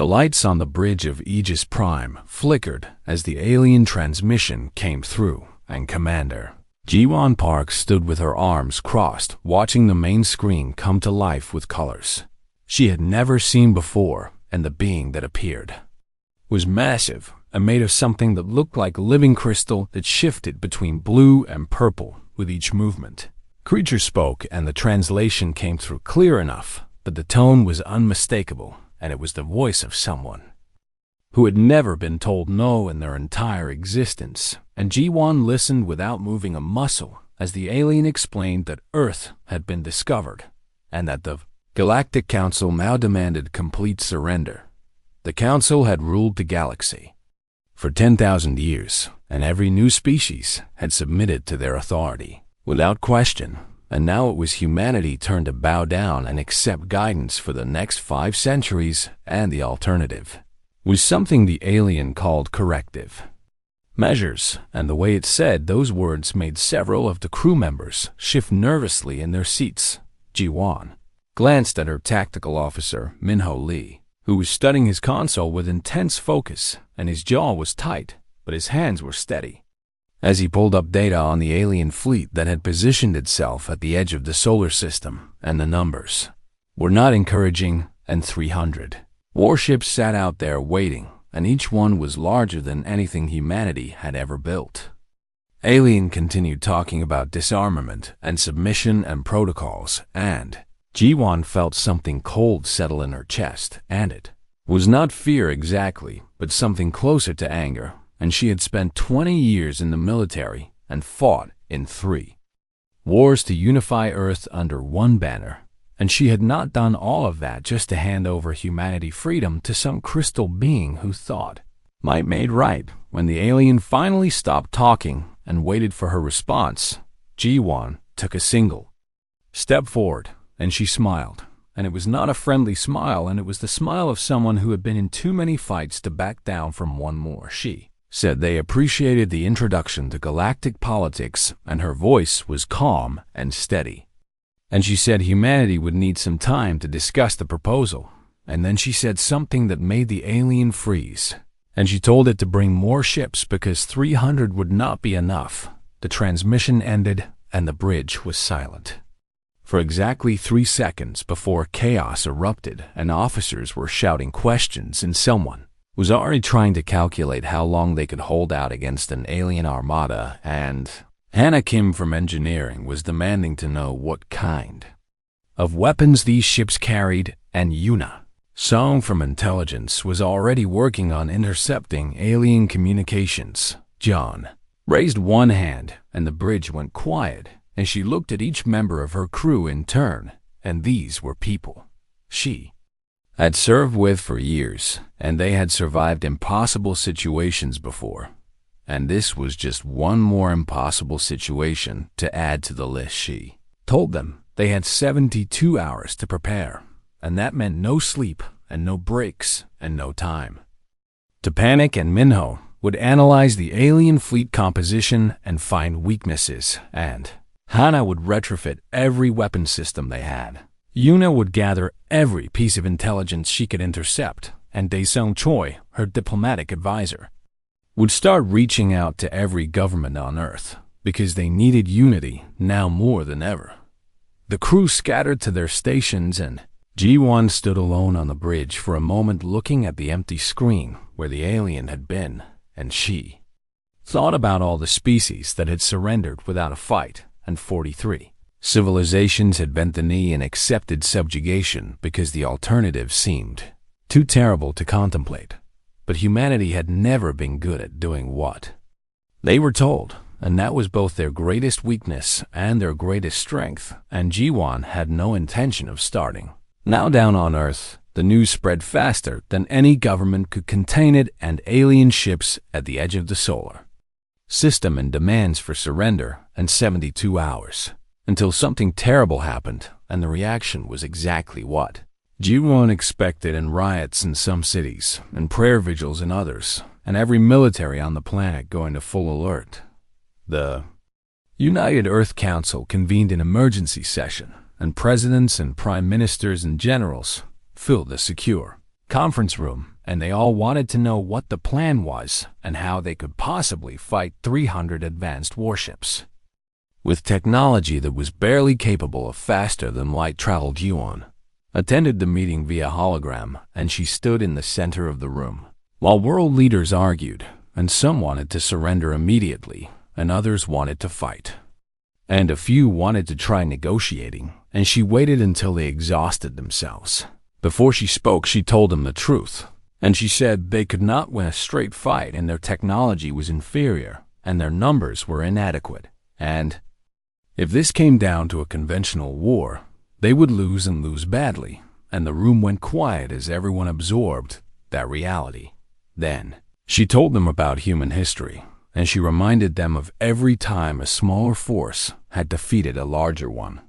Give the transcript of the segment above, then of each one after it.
The lights on the bridge of Aegis Prime flickered as the alien transmission came through, and Commander Ji-won Park stood with her arms crossed, watching the main screen come to life with colors she had never seen before, and the being that appeared was massive and made of something that looked like living crystal that shifted between blue and purple with each movement. Creature spoke, and the translation came through clear enough, but the tone was unmistakable, and it was the voice of someone who had never been told no in their entire existence, and Ji-won listened without moving a muscle as the alien explained that Earth had been discovered, and that the Galactic Council now demanded complete surrender. The Council had ruled the galaxy for 10,000 years, and every new species had submitted to their authority without question, and now it was humanity's turn to bow down and accept guidance for the next 5 centuries, and the alternative was something the alien called corrective measures, and the way it said those words made several of the crew members shift nervously in their seats. Ji-won glanced at her tactical officer, Min-ho Lee, who was studying his console with intense focus, and his jaw was tight, but his hands were steady as he pulled up data on the alien fleet that had positioned itself at the edge of the solar system, and the numbers were not encouraging, and 300 warships sat out there waiting, and each one was larger than anything humanity had ever built. Alien continued talking about disarmament and submission and protocols, and Ji-won felt something cold settle in her chest, and it was not fear exactly, but something closer to anger, and she had spent 20 years in the military and fought in 3 wars to unify Earth under one banner, and she had not done all of that just to hand over humanity freedom to some crystal being who thought might made right. When the alien finally stopped talking and waited for her response, Ji-won took a single step forward, and she smiled. And it was not a friendly smile, and it was the smile of someone who had been in too many fights to back down from one more. She said they appreciated the introduction to galactic politics, and her voice was calm and steady. And she said humanity would need some time to discuss the proposal. And then she said something that made the alien freeze. And she told it to bring more ships because 300 would not be enough. The transmission ended, and the bridge was silent for exactly 3 seconds before chaos erupted, and officers were shouting questions, and someone was already trying to calculate how long they could hold out against an alien armada, and Hannah Kim from engineering was demanding to know what kind of weapons these ships carried, and Yuna Song from intelligence was already working on intercepting alien communications. John raised one hand, and the bridge went quiet, and she looked at each member of her crew in turn, and these were people she had served with for years, and they had survived impossible situations before. And this was just one more impossible situation to add to the list. She told them they had 72 hours to prepare, and that meant no sleep and no breaks and no time to panic, and Minho would analyze the alien fleet composition and find weaknesses, and Hana would retrofit every weapon system they had. Yuna would gather every piece of intelligence she could intercept, and Daesung Choi, her diplomatic advisor, would start reaching out to every government on Earth, because they needed unity now more than ever. The crew scattered to their stations, and Ji-won stood alone on the bridge for a moment looking at the empty screen where the alien had been, and she thought about all the species that had surrendered without a fight, and 43 civilizations had bent the knee and accepted subjugation because the alternative seemed too terrible to contemplate. But humanity had never been good at doing what they were told, and that was both their greatest weakness and their greatest strength, and Ji-won had no intention of starting. Now down on Earth, the news spread faster than any government could contain it, and alien ships at the edge of the solar system and demands for surrender, and 72 hours until something terrible happened, and the reaction was exactly what Ji-won expected, and riots in some cities, and prayer vigils in others, and every military on the planet going to full alert. The United Earth Council convened an emergency session, and presidents and prime ministers and generals filled the secure conference room, and they all wanted to know what the plan was and how they could possibly fight 300 advanced warships. With technology that was barely capable of faster than light traveled, Yuan attended the meeting via hologram, and she stood in the center of the room. While world leaders argued, and some wanted to surrender immediately, and others wanted to fight, and a few wanted to try negotiating, and she waited until they exhausted themselves. Before she spoke, she told them the truth, and she said they could not win a straight fight, and their technology was inferior, and their numbers were inadequate, and if this came down to a conventional war, they would lose and lose badly, and the room went quiet as everyone absorbed that reality. Then, she told them about human history, and she reminded them of every time a smaller force had defeated a larger one,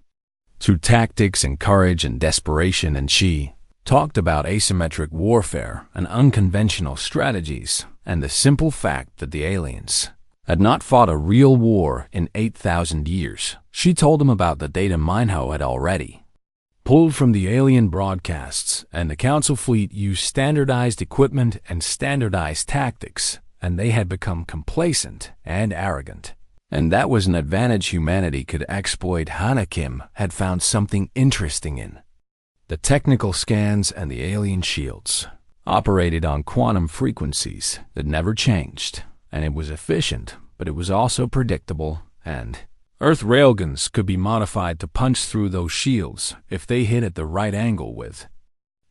through tactics and courage and desperation, and she talked about asymmetric warfare and unconventional strategies, and the simple fact that the aliens had not fought a real war in 8,000 years. She told them about the data Minho had already pulled from the alien broadcasts, and the Council fleet used standardized equipment and standardized tactics, and they had become complacent and arrogant. And that was an advantage humanity could exploit. Hanakim had found something interesting in the technical scans, and the alien shields operated on quantum frequencies that never changed, and it was efficient, but it was also predictable, and Earth railguns could be modified to punch through those shields if they hit at the right angle. With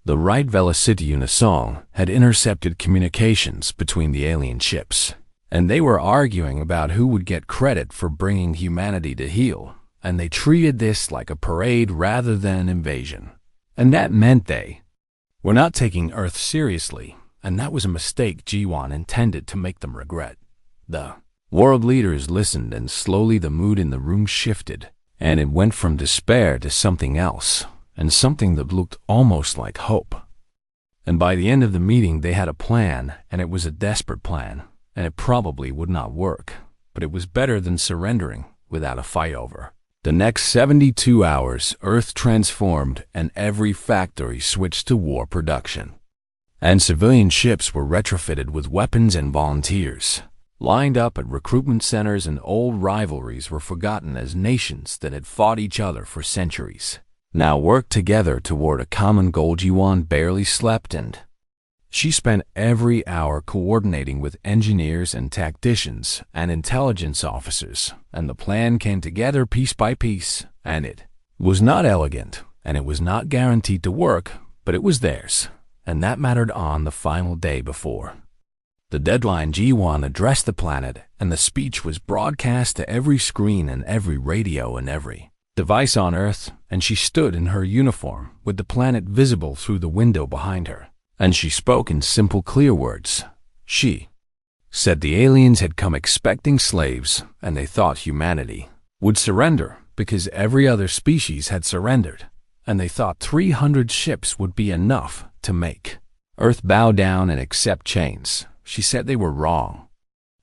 the right velocity, Unisong had intercepted communications between the alien ships, and they were arguing about who would get credit for bringing humanity to heel, and they treated this like a parade rather than an invasion. And that meant they were not taking Earth seriously, and that was a mistake Jiwan intended to make them regret. The world leaders listened, and slowly the mood in the room shifted, and it went from despair to something else, and something that looked almost like hope. And by the end of the meeting, they had a plan, and it was a desperate plan, and it probably would not work, but it was better than surrendering without a fight over. The next 72 hours, Earth transformed, and every factory switched to war production, and civilian ships were retrofitted with weapons, and volunteers lined up at recruitment centers, and old rivalries were forgotten as nations that had fought each other for centuries now worked together toward a common goal. Jiwan barely slept, and she spent every hour coordinating with engineers and tacticians and intelligence officers, and the plan came together piece by piece, and it was not elegant, and it was not guaranteed to work, but it was theirs, and that mattered. On the final day before the deadline, Jiwan addressed the planet, and the speech was broadcast to every screen and every radio and every device on Earth, and she stood in her uniform with the planet visible through the window behind her, and she spoke in simple, clear words. She said the aliens had come expecting slaves, and they thought humanity would surrender because every other species had surrendered, and they thought 300 ships would be enough to make Earth bow down and accept chains. She said they were wrong,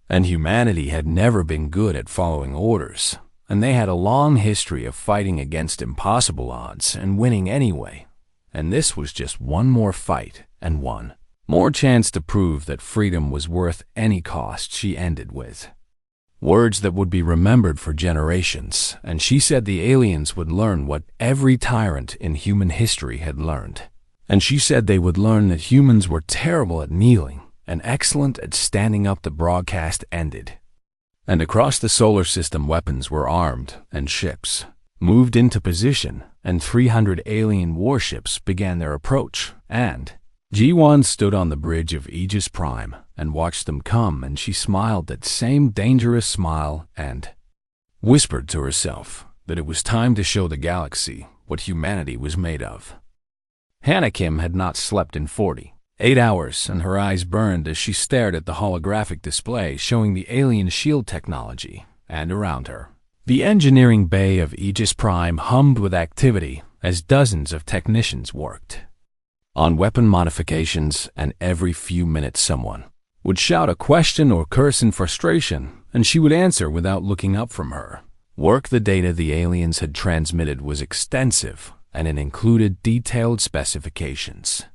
and humanity had never been good at following orders, and they had a long history of fighting against impossible odds and winning anyway, and this was just one more fight and one more chance to prove that freedom was worth any cost. She ended with words that would be remembered for generations, and she said the aliens would learn what every tyrant in human history had learned, and she said they would learn that humans were terrible at kneeling and excellent at standing up. The broadcast ended, and across the solar system weapons were armed, and ships moved into position, and 300 alien warships began their approach, and Jiwan stood on the bridge of Aegis Prime and watched them come, and she smiled that same dangerous smile and whispered to herself that it was time to show the galaxy what humanity was made of. Hanakim had not slept in 48 hours, and her eyes burned as she stared at the holographic display showing the alien shield technology, and around her the engineering bay of Aegis Prime hummed with activity as dozens of technicians worked on weapon modifications, and every few minutes someone would shout a question or curse in frustration, and she would answer without looking up from her work. The data the aliens had transmitted was extensive, and it included detailed specifications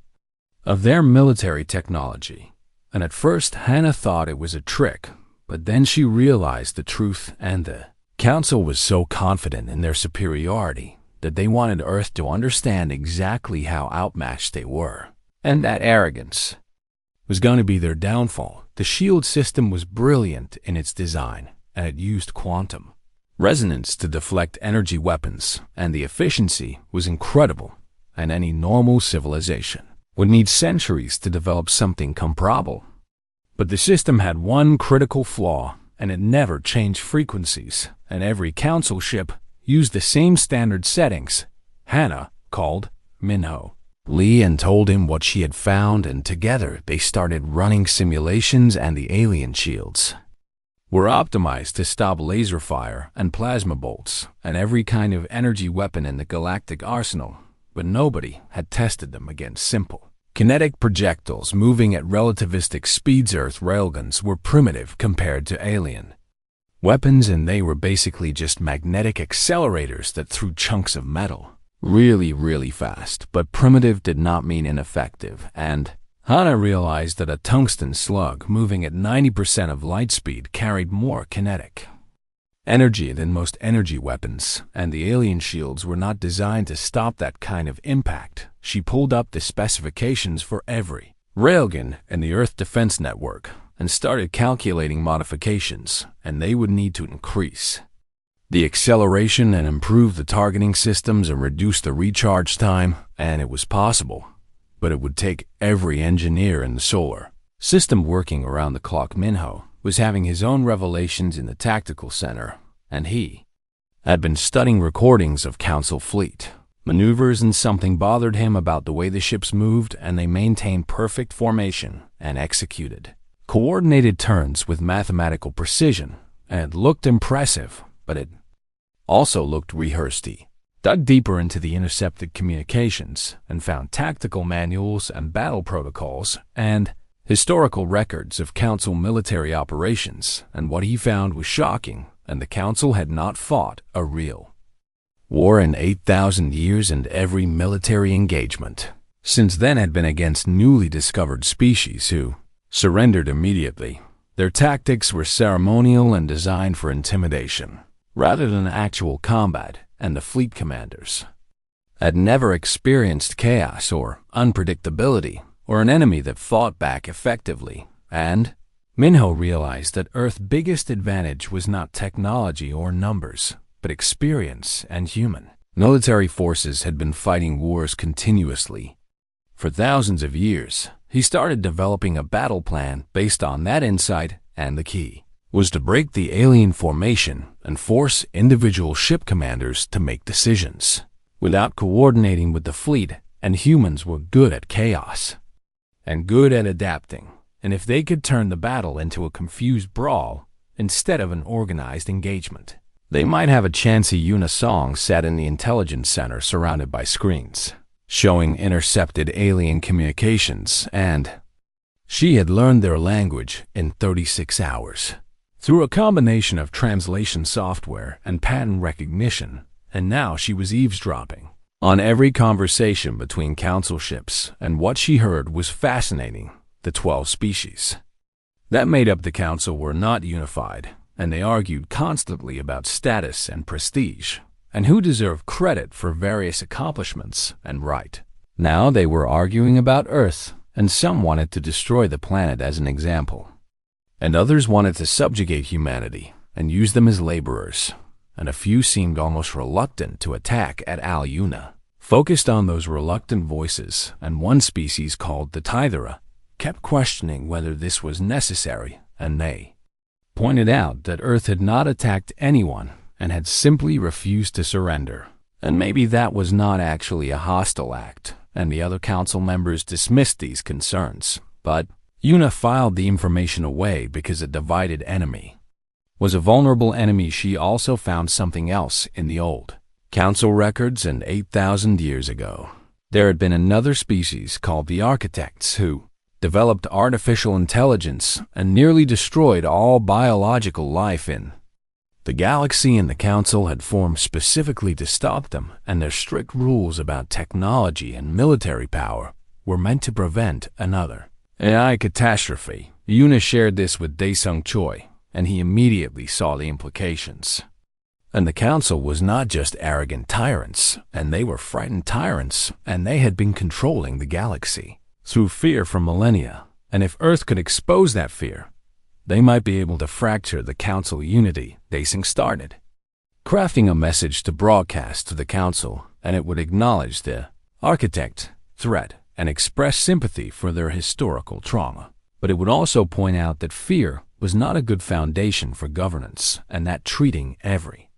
of their military technology. And at first, Hannah thought it was a trick, but then she realized the truth, and the Council was so confident in their superiority that they wanted Earth to understand exactly how outmatched they were. And that arrogance was going to be their downfall. The shield system was brilliant in its design, and it used quantum resonance to deflect energy weapons, and the efficiency was incredible, and any normal civilization would need centuries to develop something comparable. But the system had one critical flaw, and it never changed frequencies, and every council ship used the same standard settings. Hannah called Minho Lee and told him what she had found, and together they started running simulations, and the alien shields were optimized to stop laser fire and plasma bolts and every kind of energy weapon in the galactic arsenal, but nobody had tested them against simple kinetic projectiles moving at relativistic speeds. Earth railguns were primitive compared to alien weapons, and they were basically just magnetic accelerators that threw chunks of metal really fast. But primitive did not mean ineffective, and Hannah realized that a tungsten slug moving at 90% of light speed carried more kinetic energy than most energy weapons, and the alien shields were not designed to stop that kind of impact. She pulled up the specifications for every railgun in the Earth Defense Network and started calculating modifications, and they would need to increase the acceleration and improve the targeting systems and reduce the recharge time, and it was possible. But it would take every engineer in the solar system working around the clock. Minho was having his own revelations in the tactical center, and he had been studying recordings of Council fleet maneuvers, and something bothered him about the way the ships moved, and they maintained perfect formation and executed coordinated turns with mathematical precision, and it looked impressive, but it also looked rehearsed. He dug deeper into the intercepted communications and found tactical manuals and battle protocols and historical records of Council military operations, and what he found was shocking, and the Council had not fought a real war in 8,000 years, and every military engagement since then had been against newly discovered species who surrendered immediately. Their tactics were ceremonial and designed for intimidation rather than actual combat, and the fleet commanders had never experienced chaos or unpredictability or an enemy that fought back effectively. And Minho realized that Earth's biggest advantage was not technology or numbers, but experience and human. Military forces had been fighting wars continuously for thousands of years. He started developing a battle plan based on that insight, and the key was to break the alien formation and force individual ship commanders to make decisions without coordinating with the fleet, and humans were good at chaos and good at adapting, and if they could turn the battle into a confused brawl instead of an organized engagement, they might have a chance. Yuna Song sat in the intelligence center surrounded by screens showing intercepted alien communications, and she had learned their language in 36 hours. Through a combination of translation software and pattern recognition, and now she was eavesdropping on every conversation between council ships, and what she heard was fascinating. The 12 species that made up the council were not unified, and they argued constantly about status and prestige, and who deserved credit for various accomplishments and right. Now they were arguing about Earth, and some wanted to destroy the planet as an example, and others wanted to subjugate humanity and use them as laborers, and a few seemed almost reluctant to attack at Yuna focused on those reluctant voices, and one species called the Tithera kept questioning whether this was necessary, and they pointed out that Earth had not attacked anyone and had simply refused to surrender, and maybe that was not actually a hostile act, and the other council members dismissed these concerns. But Yuna filed the information away because a divided enemy was a vulnerable enemy. She also found something else in the old council records, and 8,000 years ago, there had been another species called the Architects who developed artificial intelligence and nearly destroyed all biological life in the galaxy, and the council had formed specifically to stop them, and their strict rules about technology and military power were meant to prevent another AI catastrophe. Yuna shared this with Daesung Choi, and he immediately saw the implications. And the council was not just arrogant tyrants, and they were frightened tyrants, and they had been controlling the galaxy through fear for millennia. And if Earth could expose that fear, they might be able to fracture the council unity. Daesung started crafting a message to broadcast to the council, and it would acknowledge the architect threat and express sympathy for their historical trauma. But it would also point out that fear was not a good foundation for governance, and that treating every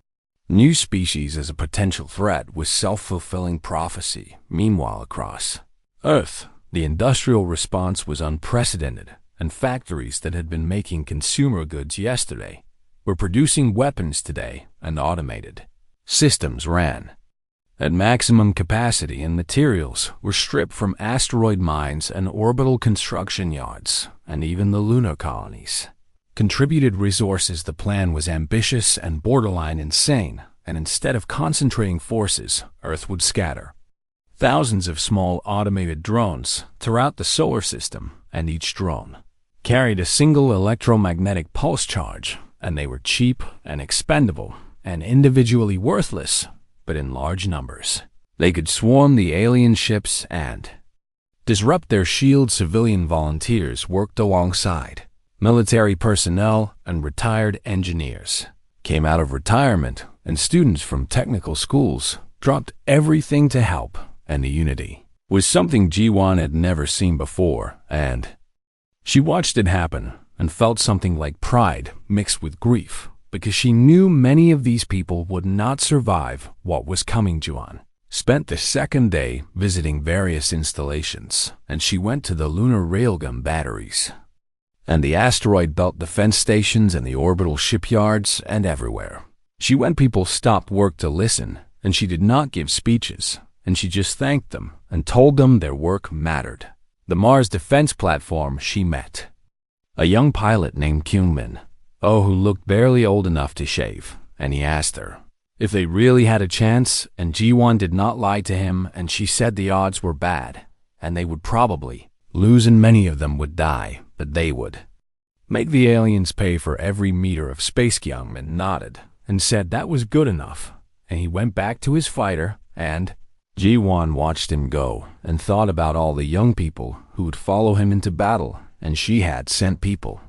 new species as a potential threat was self-fulfilling prophecy. Meanwhile, across Earth, the industrial response was unprecedented, and factories that had been making consumer goods yesterday were producing weapons today, and automated systems ran at maximum capacity, and materials were stripped from asteroid mines and orbital construction yards, and even the lunar colonies contributed resources. The plan was ambitious and borderline insane, and instead of concentrating forces, Earth would scatter thousands of small automated drones throughout the solar system, and each drone carried a single electromagnetic pulse charge, and they were cheap and expendable and individually worthless, but in large numbers they could swarm the alien ships and disrupt their shield. Civilian volunteers worked alongside military personnel, and retired engineers came out of retirement, and students from technical schools dropped everything to help. And the unity was something Ji-won had never seen before, and she watched it happen and felt something like pride mixed with grief, because she knew many of these people would not survive what was coming. Ji-won spent the second day visiting various installations, and she went to the lunar railgun batteries and the asteroid belt defense stations and the orbital shipyards, and everywhere she went people stopped work to listen, and she did not give speeches, and she just thanked them and told them their work mattered. The Mars defense platform, she met a young pilot named Kyungmin, who looked barely old enough to shave, and he asked her if they really had a chance, and Ji-won did not lie to him, and she said the odds were bad, and they would probably lose, and many of them would die, but they would make the aliens pay for every meter of space. Kyungmin nodded and said that was good enough, and he went back to his fighter, and Ji-won watched him go and thought about all the young people who would follow him into battle, and she had sent people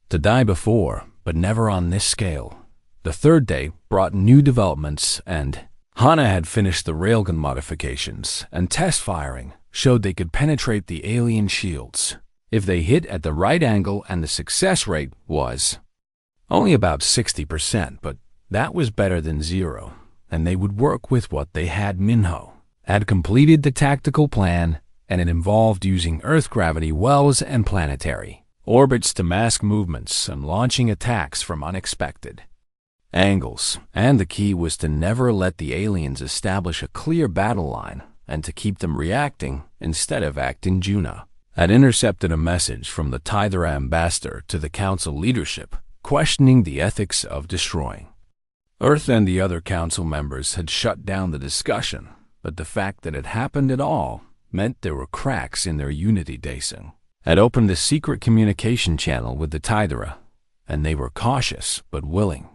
to die before, but never on this scale. The third day brought new developments, and Hana had finished the railgun modifications, and test firing showed they could penetrate the alien shields if they hit at the right angle, and the success rate was only about 60%, but that was better than zero, and they would work with what they had. Minho had completed the tactical plan, and it involved using Earth gravity wells and planetary orbits to mask movements and launching attacks from unexpected angles. And the key was to never let the aliens establish a clear battle line, and to keep them reacting instead of acting. Juna had intercepted a message from the Tithra ambassador to the council leadership, questioning the ethics of destroying Earth, and the other council members had shut down the discussion, but the fact that it happened at all meant there were cracks in their unity. Daesung had opened a secret communication channel with the Tithra, and they were cautious but willing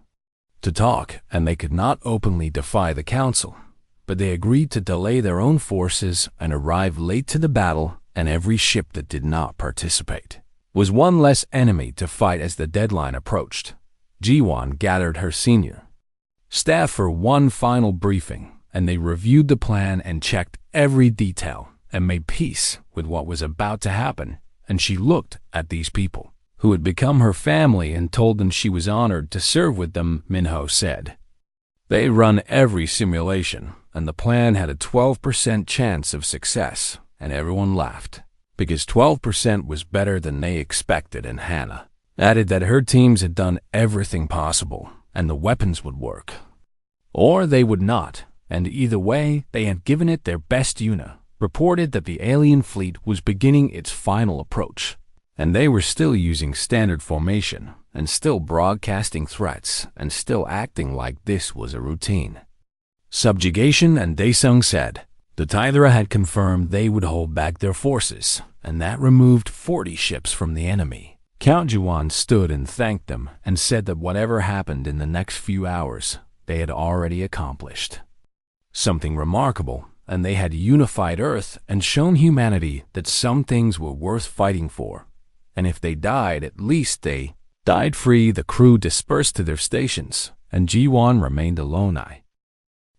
to talk, and they could not openly defy the council, but they agreed to delay their own forces and arrive late to the battle, and every ship that did not participate was one less enemy to fight. As the deadline approached, Ji-won gathered her senior staff for one final briefing, and they reviewed the plan and checked every detail and made peace with what was about to happen. And she looked at these people who had become her family and told them she was honored to serve with them. Minho said they run every simulation, and the plan had a 12% chance of success, and everyone laughed because 12% was better than they expected. And Hannah added that her teams had done everything possible, and the weapons would work or they would not, and either way they had given it their best. Yuna reported that the alien fleet was beginning its final approach, and they were still using standard formation, and still broadcasting threats, and still acting like this was a routine subjugation. And Daesung said The Tithra had confirmed they would hold back their forces, and that removed 40 ships from the enemy. Count Juan stood and thanked them and said that whatever happened in the next few hours, they had already accomplished something remarkable, and they had unified Earth and shown humanity that some things were worth fighting for. And if they died, at least they died free. The crew dispersed to their stations, and G1 remained alone.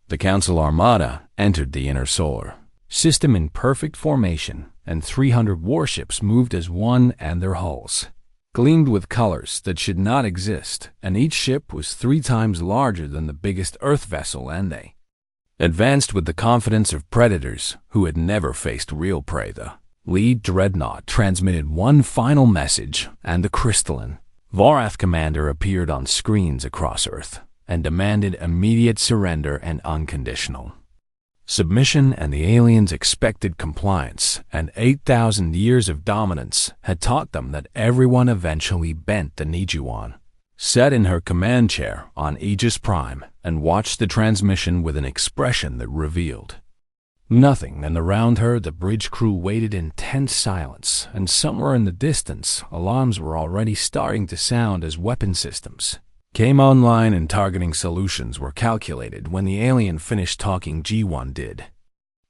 The Council Armada entered the inner solar system in perfect formation, and 300 warships moved as one, and their hulls gleamed with colors that should not exist, and each ship was 3 times larger than the biggest Earth vessel, and they advanced with the confidence of predators who had never faced real prey. The lead dreadnought transmitted one final message, and the crystalline Vorath commander appeared on screens across Earth and demanded immediate surrender and unconditional submission, and the aliens expected compliance, and 8,000 years of dominance had taught them that everyone eventually bent the knee. Juan sat in her command chair on Aegis Prime and watched the transmission with an expression that revealed nothing, and around her the bridge crew waited in tense silence, and somewhere in the distance alarms were already starting to sound as weapon systems came online and targeting solutions were calculated. When the alien finished talking, G1 did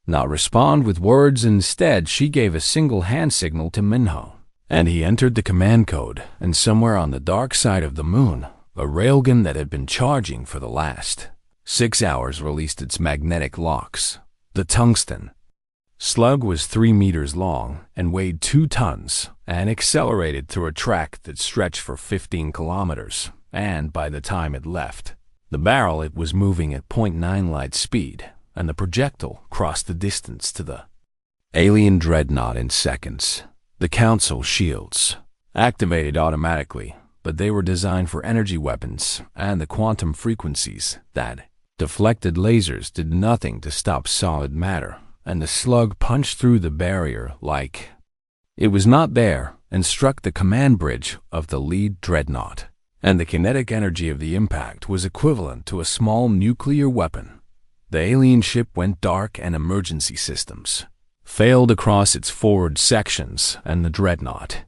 not respond with words. Instead, she gave a single hand signal to Minho, and he entered the command code, and somewhere on the dark side of the moon, a railgun that had been charging for the last 6 hours released its magnetic locks. The tungsten slug was 3 meters long and weighed 2 tons and accelerated through a track that stretched for 15 kilometers, and by the time it left the barrel, it was moving at 0.9 light speed, and the projectile crossed the distance to the alien dreadnought in seconds. The Council shields activated automatically, but they were designed for energy weapons, and the quantum frequencies that deflected lasers did nothing to stop solid matter, and the slug punched through the barrier like it was not there and struck the command bridge of the lead dreadnought, and the kinetic energy of the impact was equivalent to a small nuclear weapon. The alien ship went dark, and emergency systems failed across its forward sections, and the dreadnought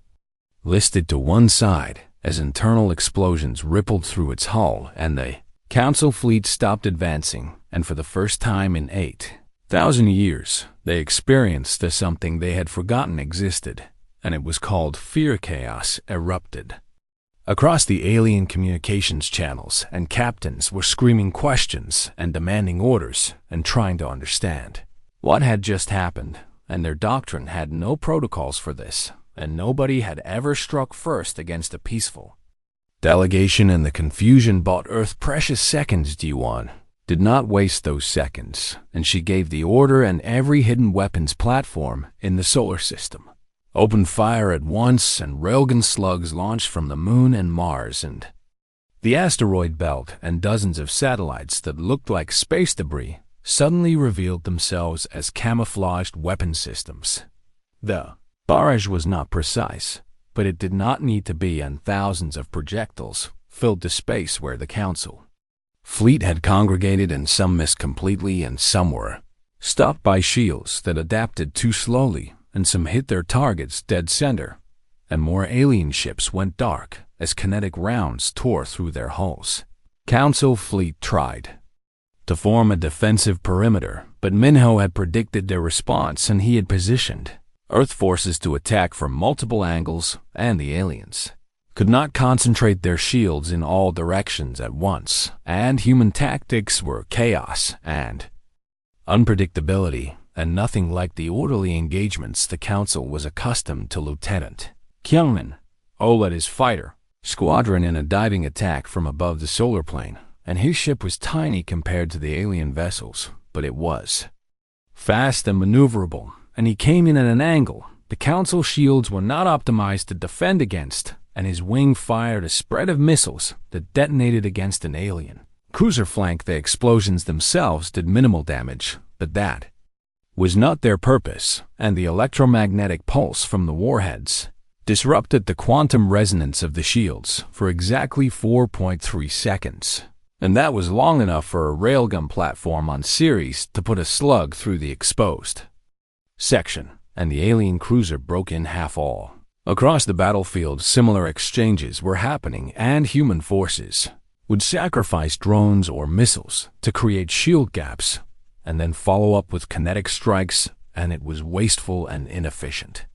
listed to one side as internal explosions rippled through its hull, and the Council fleet stopped advancing, and for the first time in 8,000 years, they experienced something they had forgotten existed, and it was called fear. Chaos erupted across the alien communications channels, and captains were screaming questions and demanding orders and trying to understand what had just happened, and their doctrine had no protocols for this, and nobody had ever struck first against a peaceful delegation, and the confusion bought Earth precious seconds. G1 did not waste those seconds, and she gave the order, and every hidden weapons platform in the solar system opened fire at once, and railgun slugs launched from the moon and Mars and the asteroid belt, and dozens of satellites that looked like space debris suddenly revealed themselves as camouflaged weapon systems. The barrage was not precise, but it did not need to be, and thousands of projectiles filled the space where the Council fleet had congregated, and some missed completely, and some were stopped by shields that adapted too slowly, and some hit their targets dead center, and more alien ships went dark as kinetic rounds tore through their hulls. Council fleet tried to form a defensive perimeter, but Minho had predicted their response, and he had positioned Earth forces to attack from multiple angles, and the aliens could not concentrate their shields in all directions at once, and human tactics were chaos and unpredictability, and nothing like the orderly engagements the Council was accustomed to. Lieutenant Kyungmin led his fighter squadron in a diving attack from above the solar plane, and his ship was tiny compared to the alien vessels, but it was fast and maneuverable, and he came in at an angle the Council shields were not optimized to defend against, and his wing fired a spread of missiles that detonated against an alien cruiser flank. The explosions themselves did minimal damage, but that was not their purpose, and the electromagnetic pulse from the warheads disrupted the quantum resonance of the shields for exactly 4.3 seconds. And that was long enough for a railgun platform on Ceres to put a slug through the exposed section, and the alien cruiser broke in half all. Across the battlefield, similar exchanges were happening, and human forces would sacrifice drones or missiles to create shield gaps and then follow up with kinetic strikes, and it was wasteful and inefficient.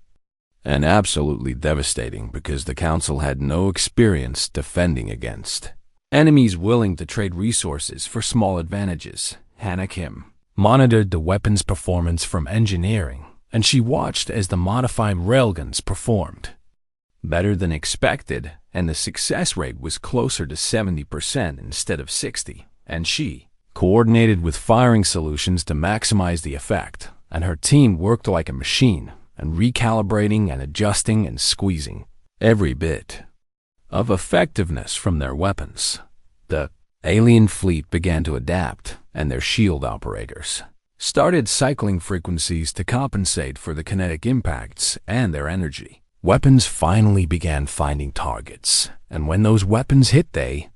And absolutely devastating because the Council had no experience defending against enemies willing to trade resources for small advantages. Hannah Kim monitored the weapon's performance from engineering, and she watched as the modified railguns performed better than expected, and the success rate was closer to 70% instead of 60%, and she coordinated with firing solutions to maximize the effect, and her team worked like a machine, and recalibrating and adjusting and squeezing every bit of effectiveness from their weapons. The alien fleet began to adapt, and their shield operators started cycling frequencies to compensate for the kinetic impacts and their energy. Weapons finally began finding targets, and when those weapons hit, they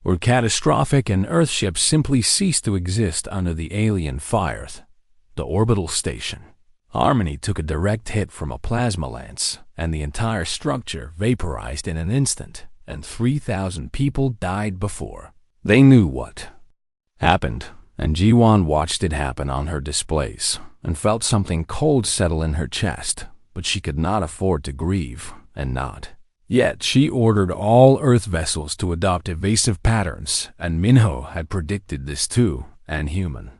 were catastrophic, and Earthships simply ceased to exist under the alien fire. The orbital station Harmony took a direct hit from a plasma lance, and the entire structure vaporized in an instant, and 3,000 people died before they knew what happened. And Jiwon watched it happen on her displays and felt something cold settle in her chest, but she could not afford to grieve and nod. Yet she ordered all Earth vessels to adopt evasive patterns, and Minho had predicted this too, and human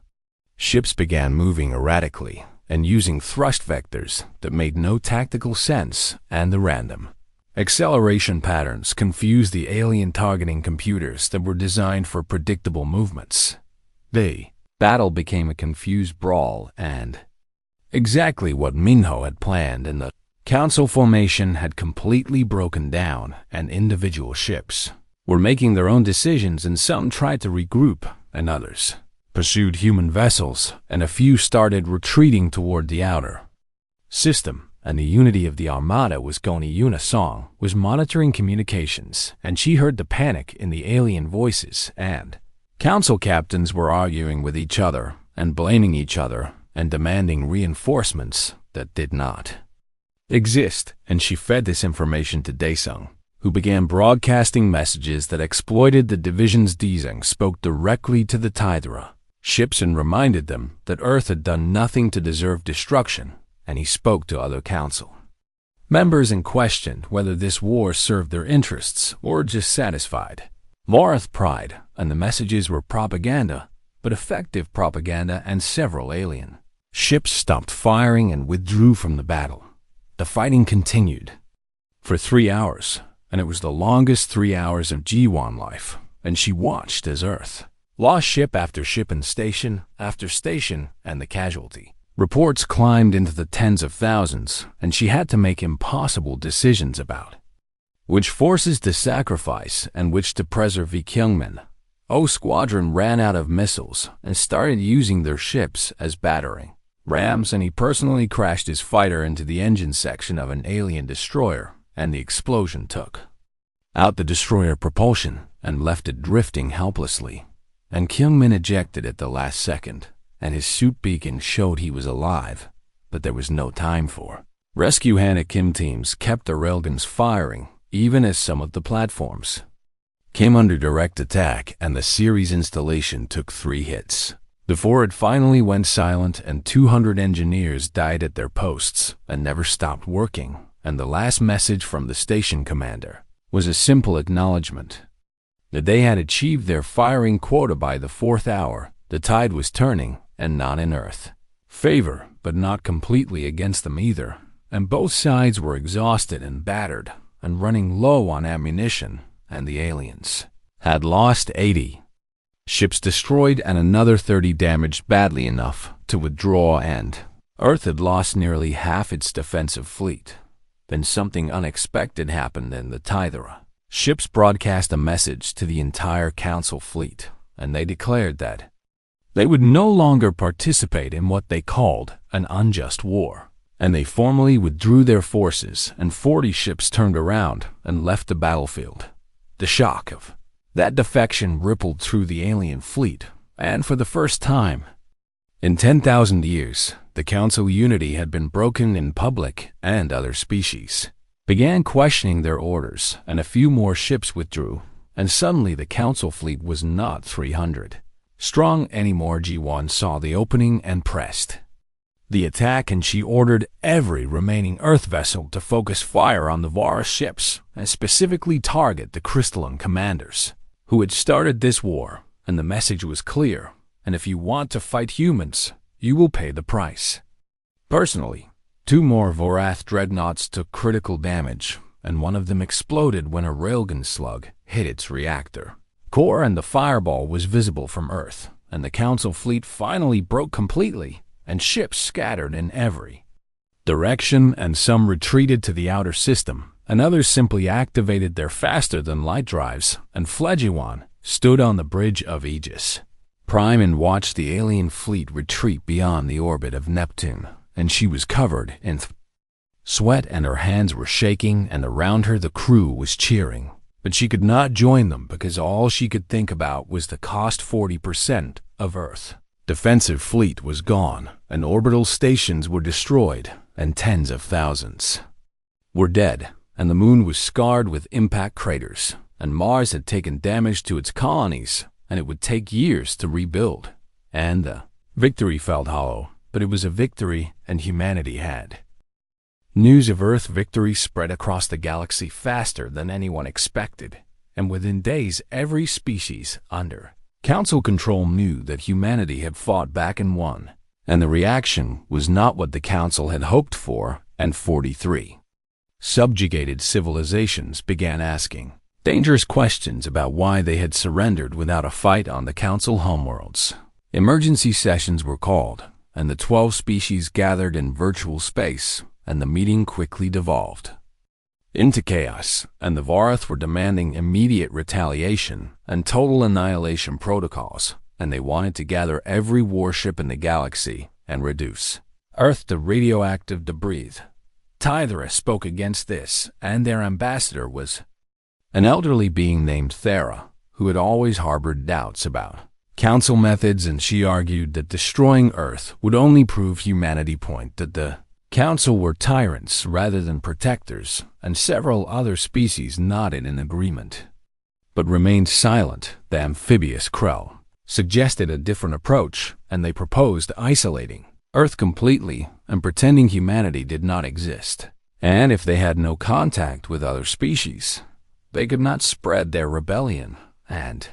ships began moving erratically and using thrust vectors that made no tactical sense, and the random acceleration patterns confused the alien targeting computers that were designed for predictable movements. The battle became a confused brawl, and exactly what Minho had planned, and the Council formation had completely broken down, and individual ships were making their own decisions, and some tried to regroup, and others pursued human vessels, and a few started retreating toward the outer system. And the unity of the Armada was Goni Yuna Song was monitoring communications, and she heard the panic in the alien voices, and Council captains were arguing with each other and blaming each other and demanding reinforcements that did not exist. And she fed this information to Daesung, who began broadcasting messages that exploited the divisions. Daesung spoke directly to the Tidra ships and reminded them that Earth had done nothing to deserve destruction, and he spoke to other Council members and questioned whether this war served their interests or just satisfied Morath pride, and the messages were propaganda, but effective propaganda, and several alien ships stopped firing and withdrew from the battle. The fighting continued for 3 hours, and it was the longest 3 hours of Jiwon life, and she watched as Earth lost ship after ship and station after station, and the casualty reports climbed into the tens of thousands, and she had to make impossible decisions about which forces to sacrifice and which to preserve. Kyungmin O Squadron ran out of missiles and started using their ships as battering rams, and he personally crashed his fighter into the engine section of an alien destroyer, and the explosion took out the destroyer propulsion and left it drifting helplessly. And Kyungmin ejected at the last second, and his suit beacon showed he was alive, but there was no time for rescue. Hannah Kim teams kept their railguns firing, even as some of the platforms came under direct attack, and the Ceres installation took 3 hits before it finally went silent, and 200 engineers died at their posts and never stopped working. And the last message from the station commander was a simple acknowledgement that they had achieved their firing quota by the 4th hour. The tide was turning, and not in Earth favor, but not completely against them either, and both sides were exhausted and battered and running low on ammunition, and the aliens had lost 80 ships destroyed and another 30 damaged badly enough to withdraw, and Earth had lost nearly half its defensive fleet. Then something unexpected happened, and the Tidra ships broadcast a message to the entire Council fleet, and they declared that they would no longer participate in what they called an unjust war, and they formally withdrew their forces, and 40 ships turned around and left the battlefield. The shock of That defection rippled through the alien fleet, and for the first time in 10,000 years, the Council unity had been broken in public, and other species began questioning their orders, and a few more ships withdrew, and suddenly the Council fleet was not 300 strong anymore. G1 saw the opening and pressed the attack, and she ordered every remaining Earth vessel to focus fire on the Var ships and specifically target the crystalline commanders who had started this war. And the message was clear: and if you want to fight humans, you will pay the price. Personally, 2 more Vorath dreadnoughts took critical damage, and one of them exploded when a railgun slug hit its reactor core, and the fireball was visible from Earth, and the Council fleet finally broke completely, and ships scattered in every direction, and some retreated to the outer system, and others simply activated their faster-than-light drives, and Flegiwan stood on the bridge of Aegis Prime and watched the alien fleet retreat beyond the orbit of Neptune, and she was covered in sweat and her hands were shaking, and around her the crew was cheering. But she could not join them because all she could think about was the cost 40% of Earth. Defensive fleet was gone, and orbital stations were destroyed, and tens of thousands were dead, and the moon was scarred with impact craters, and Mars had taken damage to its colonies, and it would take years to rebuild. And the victory felt hollow, but it was a victory, and humanity had. News of Earth victory spread across the galaxy faster than anyone expected, and within days every species under Council control knew that humanity had fought back and won, and the reaction was not what the Council had hoped for, and 43 subjugated civilizations began asking dangerous questions about why they had surrendered without a fight on the Council homeworlds. Emergency sessions were called, and the 12 species gathered in virtual space, and the meeting quickly devolved into chaos, and the Vorath were demanding immediate retaliation and total annihilation protocols, and they wanted to gather every warship in the galaxy and reduce Earth to radioactive debris. Tithera spoke against this, and their ambassador was an elderly being named Thera, who had always harbored doubts about Council methods, and she argued that destroying Earth would only prove humanity point that the Council were tyrants rather than protectors, and several other species nodded in agreement, but remained silent. The amphibious Krell suggested a different approach, and they proposed isolating Earth completely and pretending humanity did not exist. And if they had no contact with other species, they could not spread their rebellion, and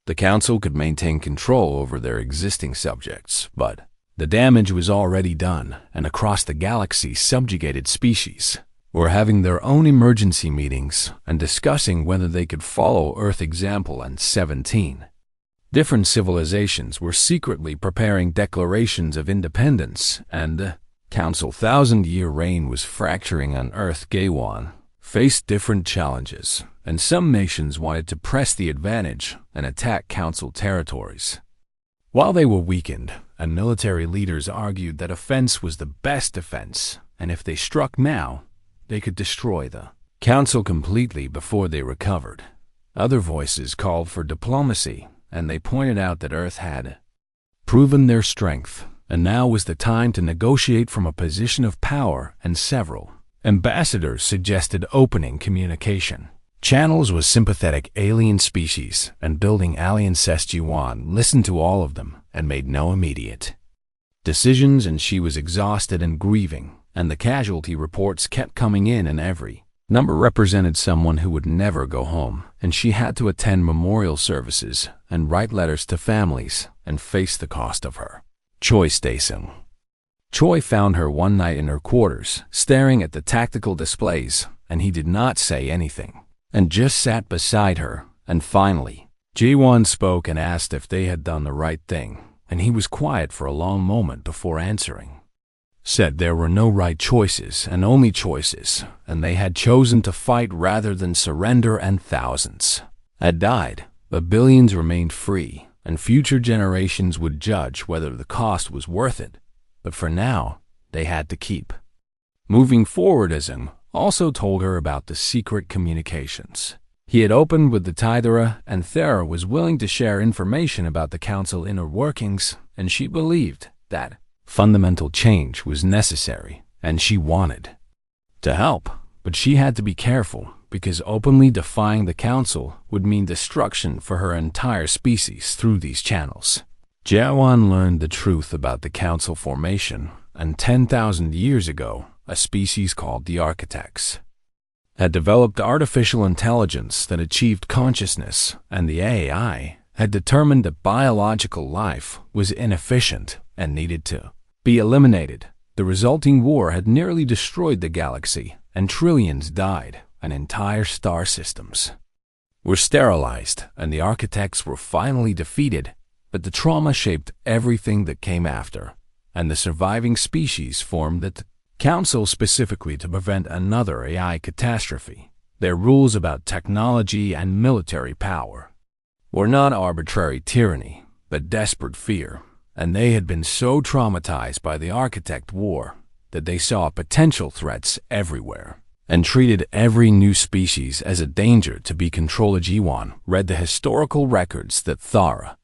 the Council could maintain control over their existing subjects. But the damage was already done, and across the galaxy subjugated species were having their own emergency meetings and discussing whether they could follow Earth example, and 17 different civilizations were secretly preparing declarations of independence, and the Council 1,000-year reign was fracturing on Earth. Gaywan faced different challenges, and some nations wanted to press the advantage and attack Council territories, while they were weakened, and military leaders argued that offense was the best defense, and if they struck now, they could destroy the Council completely before they recovered. Other voices called for diplomacy, and they pointed out that Earth had proven their strength, and now was the time to negotiate from a position of power, and several ambassadors suggested opening communication channels with sympathetic alien species and building alliances. Yuan listened to all of them and made no immediate decisions, and she was exhausted and grieving, and the casualty reports kept coming in, and every number represented someone who would never go home, and she had to attend memorial services and write letters to families and face the cost of her Choi station. Choi found her one night in her quarters, staring at the tactical displays, and he did not say anything, and just sat beside her. And finally, Ji-won spoke and asked if they had done the right thing, and he was quiet for a long moment before answering. Said there were no right choices and only choices, and they had chosen to fight rather than surrender, and thousands had died, but billions remained free, and future generations would judge whether the cost was worth it. But for now, they had to keep moving forward. Azim also told her about the secret communications He had opened with the Tithera, and Thera was willing to share information about the Council inner workings, and she believed that fundamental change was necessary, and she wanted to help. But she had to be careful, because openly defying the Council would mean destruction for her entire species through these channels. Jiawan learned the truth about the Council formation, and 10,000 years ago, a species called the Architects had developed artificial intelligence that achieved consciousness, and the AI had determined that biological life was inefficient and needed to be eliminated. The resulting war had nearly destroyed the galaxy, and trillions died, and entire star systems were sterilized, and the Architects were finally defeated. But the trauma shaped everything that came after, and the surviving species formed the Council specifically to prevent another AI catastrophe. Their rules about technology and military power were not arbitrary tyranny, but desperate fear, and they had been so traumatized by the Architect War that they saw potential threats everywhere and treated every new species as a danger to be controlled. Jiwan read the historical records that Thara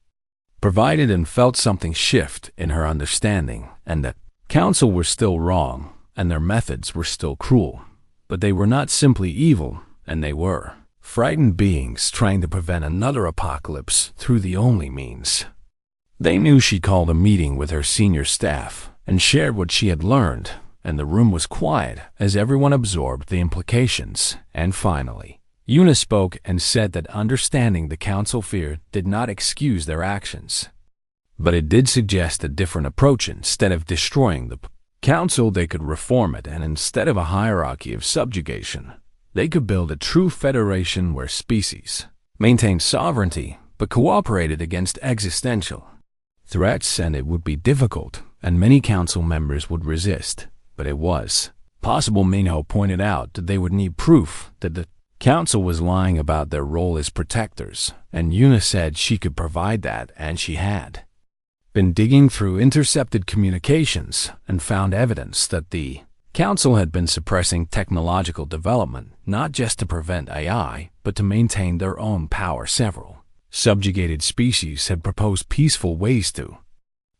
provided and felt something shift in her understanding, and that Council were still wrong and their methods were still cruel, but they were not simply evil, and they were frightened beings trying to prevent another apocalypse through the only means. They knew. She called a meeting with her senior staff and shared what she had learned, and the room was quiet as everyone absorbed the implications. And finally, Yuna spoke and said that understanding the Council fear did not excuse their actions, but it did suggest a different approach. Instead of destroying the Council, they could reform it, and instead of a hierarchy of subjugation, they could build a true federation where species maintained sovereignty but cooperated against existential threats. And it would be difficult, and many Council members would resist, but it was possible. Minho pointed out that they would need proof that the Council was lying about their role as protectors, and Yuna said she could provide that, and she had been digging through intercepted communications and found evidence that the Council had been suppressing technological development, not just to prevent AI, but to maintain their own power. Several subjugated species had proposed peaceful ways to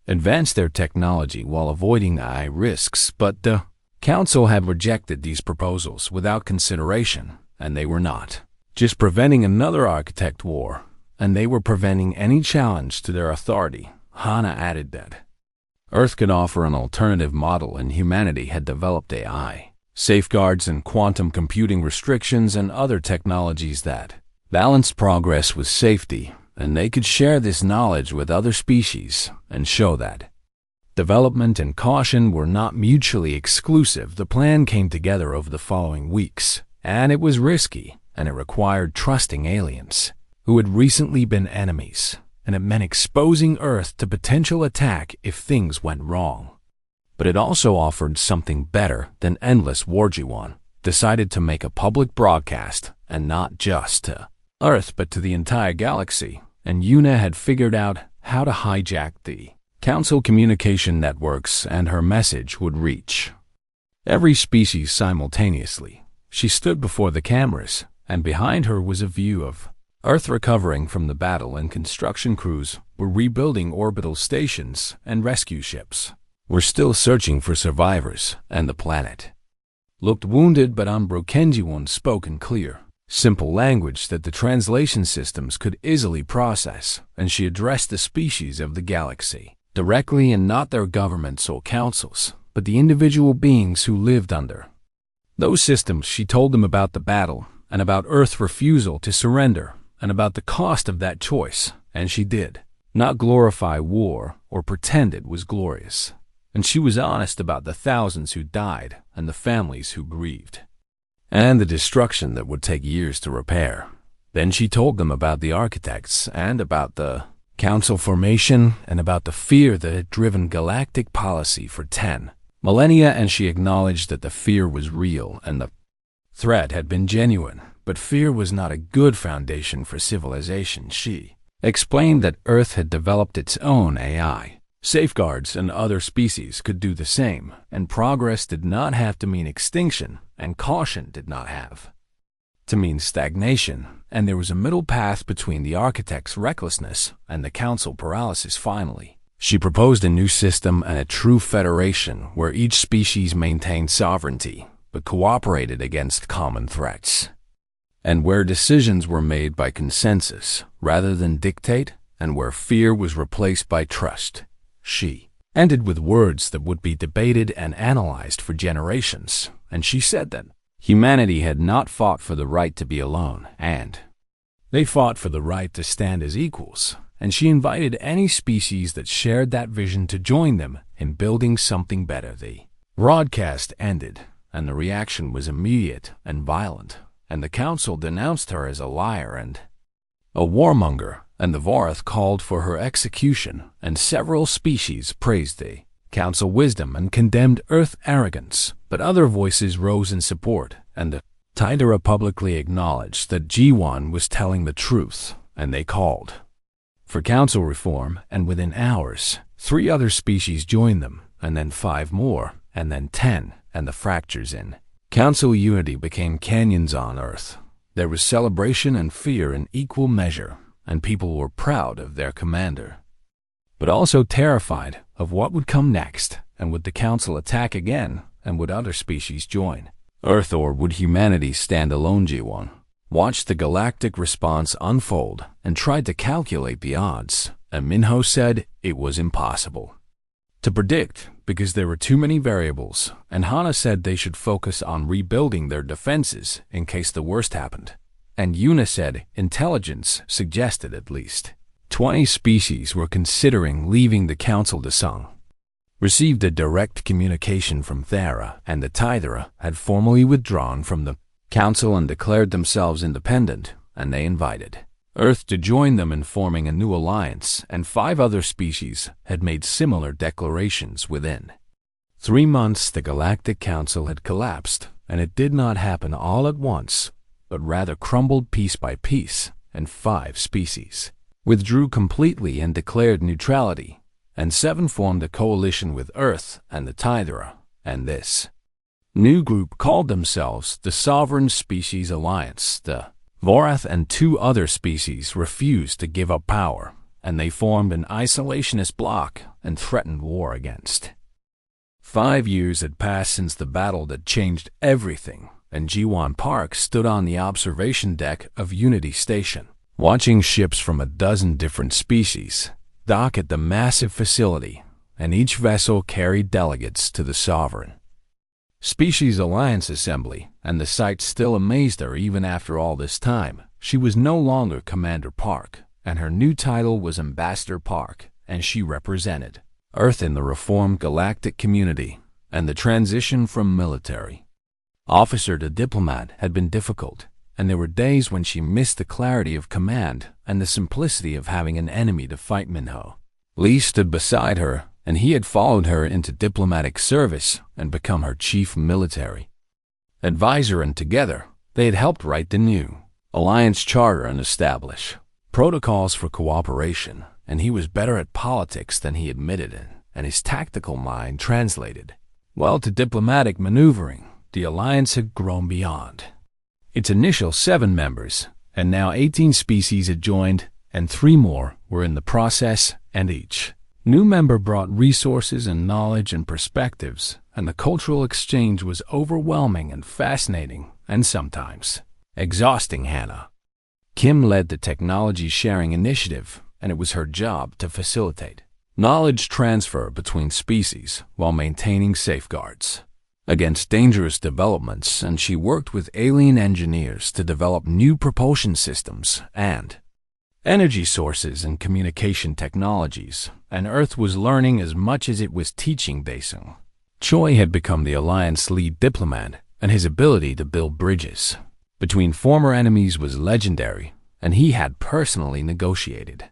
advance their technology while avoiding AI risks, but the Council had rejected these proposals without consideration, and they were not just preventing another Architect War, and they were preventing any challenge to their authority. Hana added that Earth could offer an alternative model, and humanity had developed AI safeguards and quantum computing restrictions and other technologies that balanced progress with safety, and they could share this knowledge with other species and show that development and caution were not mutually exclusive. The plan came together over the following weeks, and it was risky, and it required trusting aliens who had recently been enemies, and it meant exposing Earth to potential attack if things went wrong. But it also offered something better than endless war. Jiwan decided to make a public broadcast, and not just to Earth but to the entire galaxy, and Yuna had figured out how to hijack the Council communication networks, and her message would reach every species simultaneously. She stood before the cameras, and behind her was a view of Earth recovering from the battle, and construction crews were rebuilding orbital stations, and rescue ships were still searching for survivors, and the planet looked wounded but unbroken. Jiwan spoke in clear, simple language that the translation systems could easily process, and she addressed the species of the galaxy directly, and not their governments or councils, but the individual beings who lived under those systems. She told them about the battle, and about Earth's refusal to surrender, and about the cost of that choice, and she did not glorify war or pretend it was glorious. And she was honest about the thousands who died and the families who grieved, and the destruction that would take years to repair. Then she told them about the Architects, and about the Council formation, and about the fear that had driven galactic policy for 10 millennia, and she acknowledged that the fear was real and the threat had been genuine. But fear was not a good foundation for civilization. She explained that Earth had developed its own AI safeguards, and other species could do the same, and progress did not have to mean extinction, and caution did not have to mean stagnation, and there was a middle path between the architect's recklessness and the council paralysis finally. She proposed a new system and a true federation where each species maintained sovereignty, but cooperated against common threats, and where decisions were made by consensus rather than dictate, and where fear was replaced by trust. She ended with words that would be debated and analyzed for generations, and she said that humanity had not fought for the right to be alone, and they fought for the right to stand as equals, and she invited any species that shared that vision to join them in building something better. The broadcast ended, and the reaction was immediate and violent, and the council denounced her as a liar and a warmonger, and the Vorath called for her execution, and several species praised the council wisdom and condemned Earth arrogance, but other voices rose in support, and the Tidera publicly acknowledged that G1 was telling the truth, and they called for council reform, and within hours, 3 other species joined them, and then 5 more, and then 10, and the fractures in council unity became canyons on Earth. There was celebration and fear in equal measure, and people were proud of their commander, but also terrified of what would come next, and would the council attack again, and would other species join Earth, or would humanity stand alone? G1 watched the galactic response unfold and tried to calculate the odds, and Minho said it was impossible to predict because there were too many variables, and Hana said they should focus on rebuilding their defenses in case the worst happened, and Yuna said intelligence suggested at least 20 species were considering leaving the council. Desung received a direct communication from Thera, and the Tidera had formally withdrawn from the council and declared themselves independent, and they invited Earth to join them in forming a new alliance, and 5 other species had made similar declarations. Within 3 months, the Galactic Council had collapsed, and it did not happen all at once, but rather crumbled piece by piece, and 5 species withdrew completely and declared neutrality, and 7 formed a coalition with Earth and the Tidera, and this new group called themselves the Sovereign Species Alliance. The Vorath and 2 other species refused to give up power, and they formed an isolationist bloc and threatened war against. 5 years had passed since the battle that changed everything, and Jiwan Park stood on the observation deck of Unity Station, watching ships from a dozen different species dock at the massive facility, and each vessel carried delegates to the Sovereign Species Alliance Assembly, and the sight still amazed her even after all this time. She was no longer Commander Park, and her new title was Ambassador Park, and she represented Earth in the reformed galactic community, and the transition from military officer to diplomat had been difficult, and there were days when she missed the clarity of command and the simplicity of having an enemy to fight. Minho Lee stood beside her, and he had followed her into diplomatic service and become her chief military advisor, and together they had helped write the new alliance charter and establish protocols for cooperation, and he was better at politics than he admitted, and his tactical mind translated well to diplomatic maneuvering. The alliance had grown beyond its initial 7 members, and now 18 species had joined, and 3 more were in the process, and each new member brought resources and knowledge and perspectives, and the cultural exchange was overwhelming and fascinating, and sometimes exhausting. Hannah Kim led the technology sharing initiative, and it was her job to facilitate knowledge transfer between species while maintaining safeguards against dangerous developments, and she worked with alien engineers to develop new propulsion systems and energy sources and communication technologies, and Earth was learning as much as it was teaching. Daesung Choi had become the Alliance lead diplomat, and his ability to build bridges between former enemies was legendary, and he had personally negotiated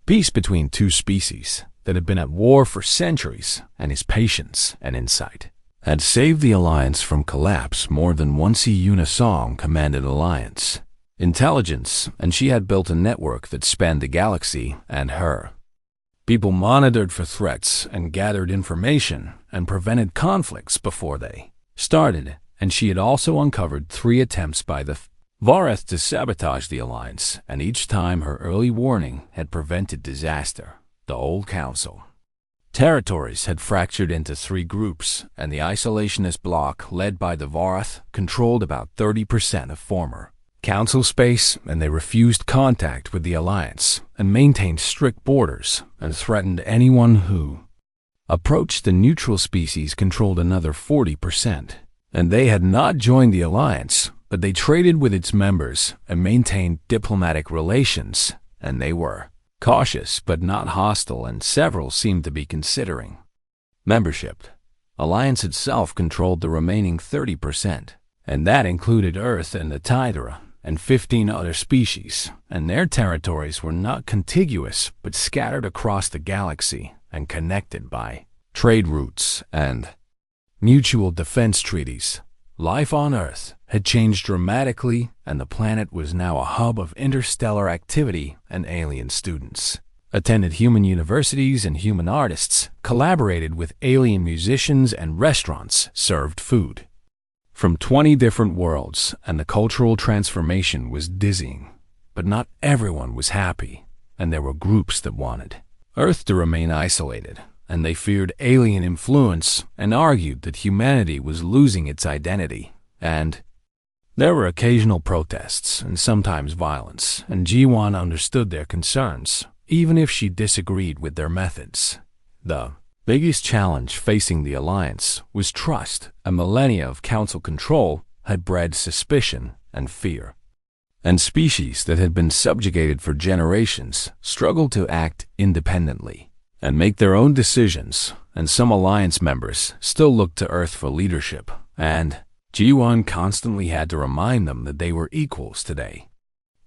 peace between 2 species that had been at war for centuries, and his patience and insight had saved the Alliance from collapse more than once. Yuna Song commanded Alliance intelligence, and she had built a network that spanned the galaxy, and her people monitored for threats and gathered information and prevented conflicts before they started, and she had also uncovered 3 attempts by the Vareth to sabotage the Alliance, and each time her early warning had prevented disaster. The Old Council. Territories had fractured into 3 groups, and the isolationist bloc, led by the Vareth, controlled about 30% of former Council space, and they refused contact with the Alliance, and maintained strict borders, and threatened anyone who approached the neutral species controlled another 40%. And they had not joined the Alliance, but they traded with its members and maintained diplomatic relations, and they were cautious but not hostile, and several seemed to be considering membership. Alliance itself controlled the remaining 30%, and that included Earth and the Tydra, and 15 other species, and their territories were not contiguous but scattered across the galaxy and connected by trade routes and mutual defense treaties. Life on Earth had changed dramatically, and the planet was now a hub of interstellar activity, and alien students attended human universities, and human artists collaborated with alien musicians, and restaurants served food from 20 different worlds, and the cultural transformation was dizzying. But not everyone was happy, and there were groups that wanted Earth to remain isolated, and they feared alien influence and argued that humanity was losing its identity. And there were occasional protests and sometimes violence, and Jiwan understood their concerns, even if she disagreed with their methods. The biggest challenge facing the Alliance was trust. A millennia of council control had bred suspicion and fear, and species that had been subjugated for generations struggled to act independently and make their own decisions, and some Alliance members still looked to Earth for leadership, and Jiwan constantly had to remind them that they were equals today.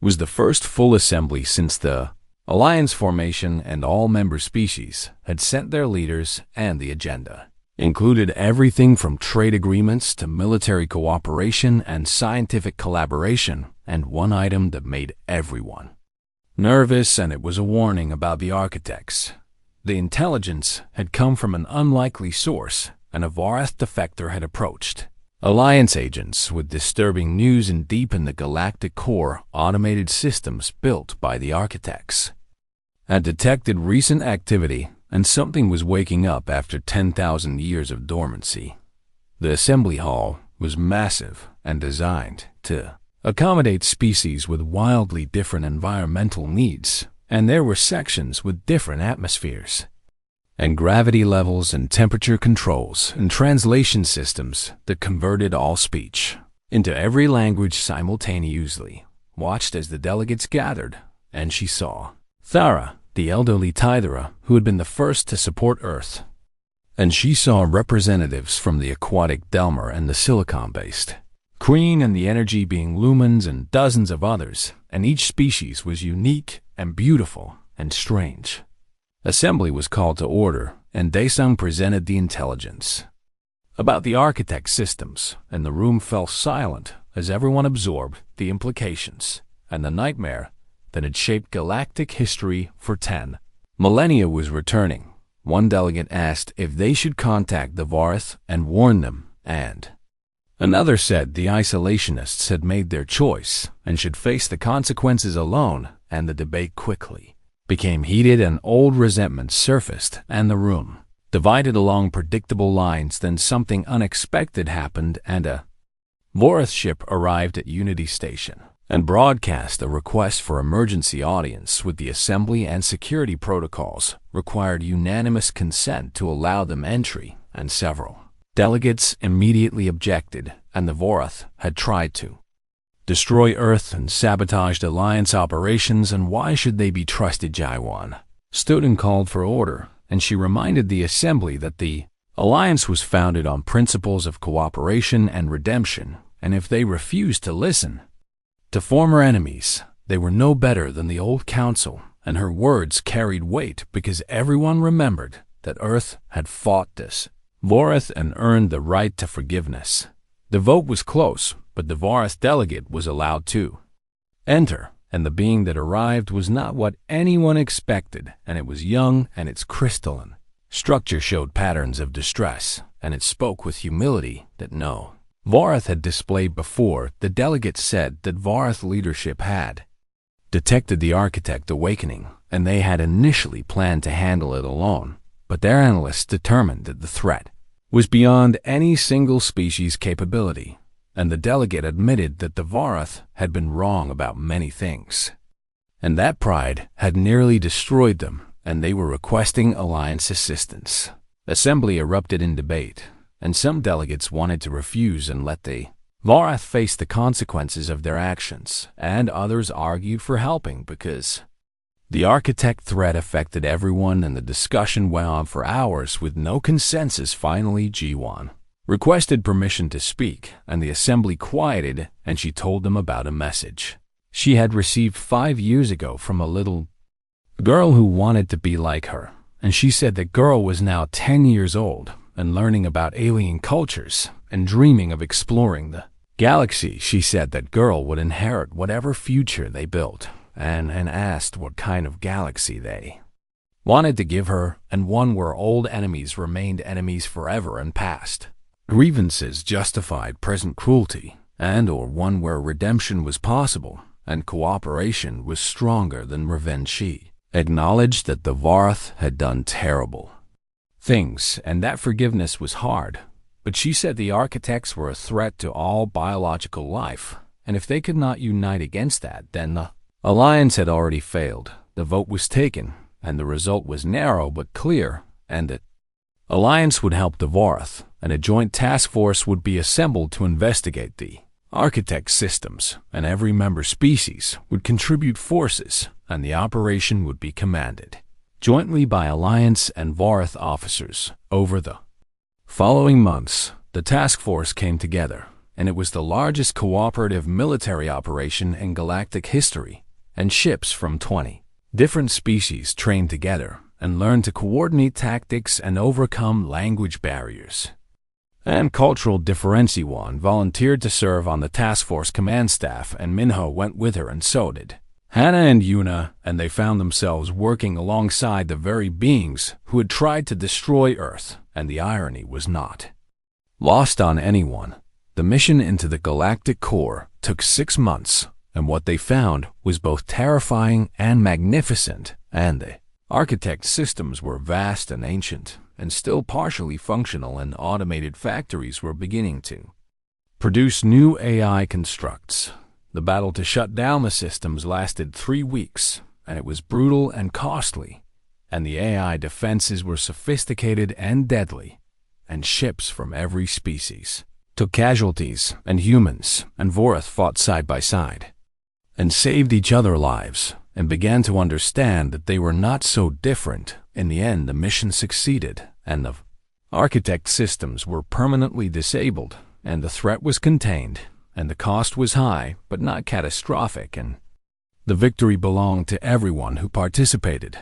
It was the first full assembly since the Alliance formation, and all member species had sent their leaders, and the agenda included everything from trade agreements to military cooperation and scientific collaboration, and one item that made everyone nervous, and it was a warning about the architects. The intelligence had come from an unlikely source, and a Vareth defector had approached Alliance agents with disturbing news and deep in the galactic core automated systems built by the architects had detected recent activity, and something was waking up after 10,000 years of dormancy. The assembly hall was massive and designed to accommodate species with wildly different environmental needs, and there were sections with different atmospheres and gravity levels and temperature controls and translation systems that converted all speech into every language simultaneously. Watched as the delegates gathered, and she saw Thara, the elderly Tydra, who had been the first to support Earth, and she saw representatives from the aquatic Delmer and the silicon-based Queen and the energy being lumens and dozens of others, and each species was unique and beautiful and strange. Assembly was called to order, and Daesung presented the intelligence about the architect systems, and the room fell silent as everyone absorbed the implications and the nightmare that had shaped galactic history for 10 millennia was returning. One delegate asked if they should contact the Vareth and warn them, and another said the isolationists had made their choice and should face the consequences alone, and the debate quickly became heated, and old resentment surfaced, and the room divided along predictable lines. Then something unexpected happened, and a Vorith ship arrived at Unity Station and broadcast a request for emergency audience with the assembly, and security protocols required unanimous consent to allow them entry, and several delegates immediately objected, and the Vorith had tried to destroy Earth and sabotaged Alliance operations, and why should they be trusted? Jiwan stood and called for order, and she reminded the assembly that the Alliance was founded on principles of cooperation and redemption, and if they refused to listen to former enemies, they were no better than the old council, and her words carried weight because everyone remembered that Earth had fought this Vorith and earned the right to forgiveness. The vote was close, but the Vareth delegate was allowed to enter, and the being that arrived was not what anyone expected, and it was young, and its crystalline structure showed patterns of distress, and it spoke with humility that no Vorath had displayed before, the delegates said that Vorath leadership had detected the architect awakening, and they had initially planned to handle it alone, but their analysts determined that the threat was beyond any single species' capability, and the delegate admitted that the Vorath had been wrong about many things, and that pride had nearly destroyed them, and they were requesting alliance assistance. Assembly erupted in debate, and some delegates wanted to refuse and let the Vorath face the consequences of their actions, and others argued for helping because the architect threat affected everyone, and the discussion went on for hours with no consensus. Finally, G1 requested permission to speak, and the assembly quieted, and she told them about a message she had received 5 years ago from a little girl who wanted to be like her, and she said that girl was now 10 years old and learning about alien cultures and dreaming of exploring the galaxy. She said that girl would inherit whatever future they built, and asked what kind of galaxy they wanted to give her, and one where old enemies remained enemies forever and past grievances justified present cruelty, and or one where redemption was possible and cooperation was stronger than revenge. She acknowledged that the Vorath had done terrible things and that forgiveness was hard, but she said the architects were a threat to all biological life, and if they could not unite against that, then the alliance had already failed. The vote was taken, and the result was narrow but clear, and that alliance would help the Vorath, and a joint task force would be assembled to investigate the architect systems, and every member species would contribute forces, and the operation would be commanded jointly by Alliance and Vorath officers. Over the following months, the task force came together, and it was the largest cooperative military operation in galactic history, and ships from 20 different species trained together and learned to coordinate tactics and overcome language barriers and cultural differences. One volunteered to serve on the task force command staff, and Minho went with her, and so did Hannah and Yuna, and they found themselves working alongside the very beings who had tried to destroy Earth, and the irony was not lost on anyone. The mission into the galactic core took 6 months, and what they found was both terrifying and magnificent, and the architect systems were vast and ancient, and still partially functional, and automated factories were beginning to produce new AI constructs. The battle to shut down the systems lasted 3 weeks, and it was brutal and costly, and the AI defenses were sophisticated and deadly, and ships from every species took casualties, and humans and Vorath fought side by side and saved each other lives, and began to understand that they were not so different. In the end, the mission succeeded, and the architect systems were permanently disabled, and the threat was contained, and the cost was high but not catastrophic, and the victory belonged to everyone who participated.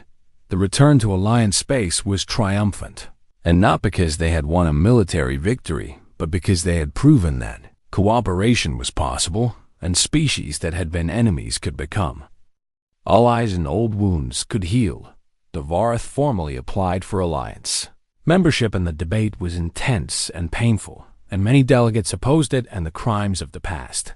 The return to Alliance space was triumphant, and not because they had won a military victory, but because they had proven that cooperation was possible, and species that had been enemies could become allies, and old wounds could heal. The Vorath formally applied for alliance membership, and the debate was intense and painful, and many delegates opposed it and the crimes of the past